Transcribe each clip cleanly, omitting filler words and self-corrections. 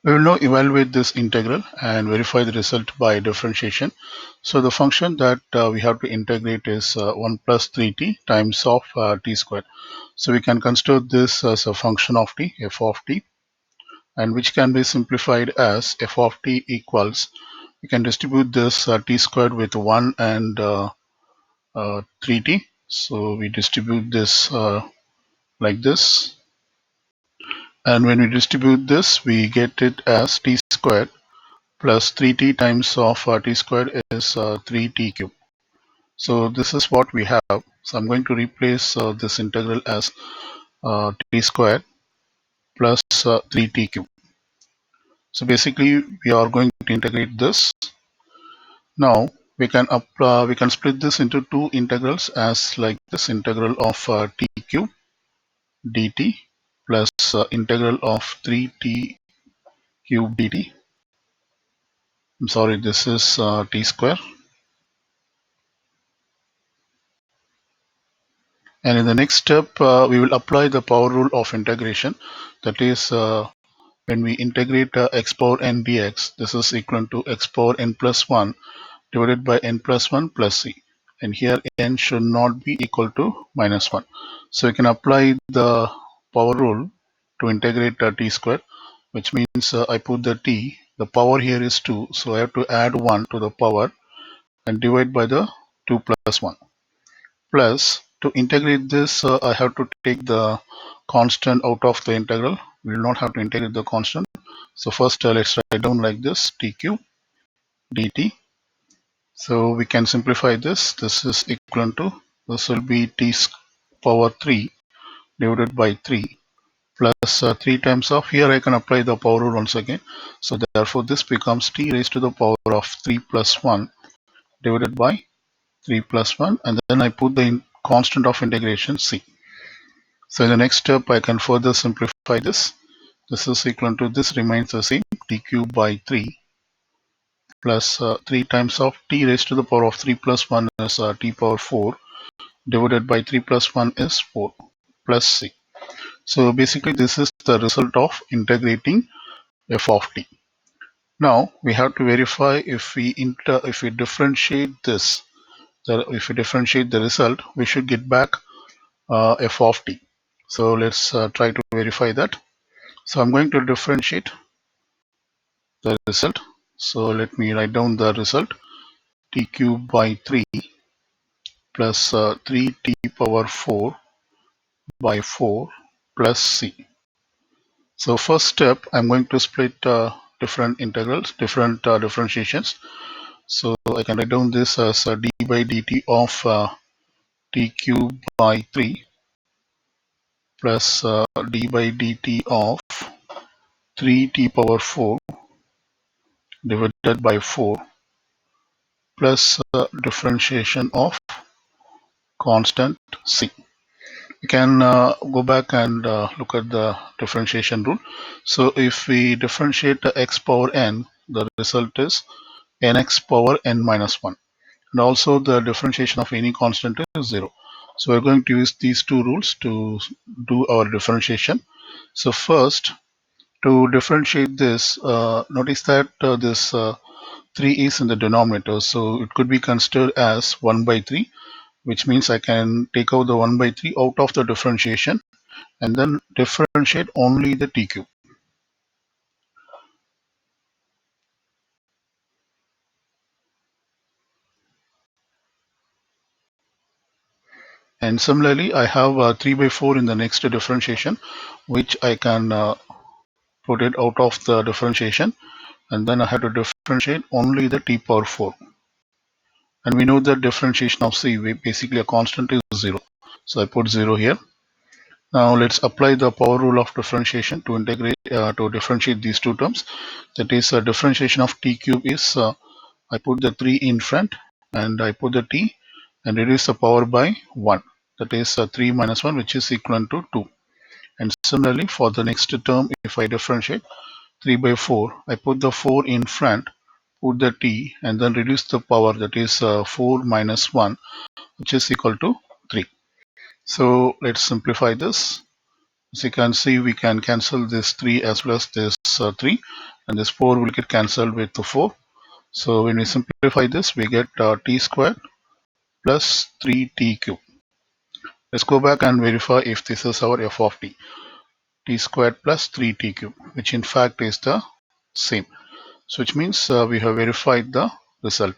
We will now evaluate this integral and verify the result by differentiation. So the function that we have to integrate is 1 plus 3t times of t squared. So we can consider this as a function of t, f of t, and which can be simplified as f of t equals, we can distribute this t squared with 1 and 3t. So we distribute this like this, and when we distribute this we get it as t squared plus 3t times of t squared is 3t cube. So this is what we have. So I'm going to replace this integral as t squared plus 3t cube. So basically we are going to integrate this. Now we can split this into two integrals as like this integral of t cube dt plus integral of 3t cube dt. I'm sorry, this is t square. And in the next step, we will apply the power rule of integration. That is, when we integrate x power n dx, this is equal to x power n plus 1 divided by n plus 1 plus c. And here n should not be equal to minus 1. So we can apply the power rule to integrate t squared, which means I put the t, the power here is 2, so I have to add 1 to the power and divide by the 2 plus 1. Plus, to integrate this, I have to take the constant out of the integral. We will not have to integrate the constant. So first, let's write down like this, t cube dt. So we can simplify this. This is equal to, this will be t power 3 divided by 3 plus 3 times of, here I can apply the power rule once again. So therefore this becomes t raised to the power of 3 plus 1 divided by 3 plus 1, and then I put the constant of integration c. So in the next step I can further simplify this. This is equal to, this remains the same, t cube by 3 plus 3 times of t raised to the power of 3 plus 1 is t power 4 divided by 3 plus 1 is 4 plus c. So basically this is the result of integrating f of t. Now we have to verify if we differentiate this, if we differentiate the result, we should get back f of t. So let's try to verify that. So I'm going to differentiate the result. So let me write down the result, t cube by 3 plus 3t power 4 by 4 plus c. So first step, I'm going to split different integrals, different differentiations. So I can write down this as d by dt of t cube by 3 plus d by dt of 3t power 4 divided by 4 plus differentiation of constant c. We can go back and look at the differentiation rule. So if we differentiate x power n, the result is nx power n minus 1. And also the differentiation of any constant is 0. So we're going to use these two rules to do our differentiation. So first, to differentiate this, notice that this 3 is in the denominator. So it could be considered as 1 by 3, which means I can take out the 1 by 3 out of the differentiation and then differentiate only the t cube. And similarly, I have 3 by 4 in the next differentiation, which I can put it out of the differentiation, and then I have to differentiate only the t power 4. And we know that differentiation of c, basically a constant, is 0. So I put 0 here. Now let's apply the power rule of differentiation to integrate to differentiate these two terms. That is, differentiation of t cube is I put the 3 in front and I put the t and reduce the power by 1. That is 3 minus 1, which is equal to 2. And similarly for the next term, if I differentiate 3 by 4, I put the 4 in front, put the t and then reduce the power, that is 4 minus 1, which is equal to 3. So let's simplify this. As you can see, we can cancel this 3 as well as this 3, and this 4 will get cancelled with the 4. So when we simplify this, we get t squared plus 3t cube. Let's go back and verify if this is our f of t. T squared plus 3t cube, which in fact is the same. So which means we have verified the result.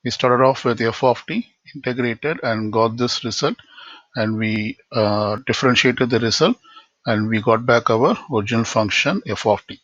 We started off with f of t, integrated and got this result, and we differentiated the result, and we got back our original function f of t.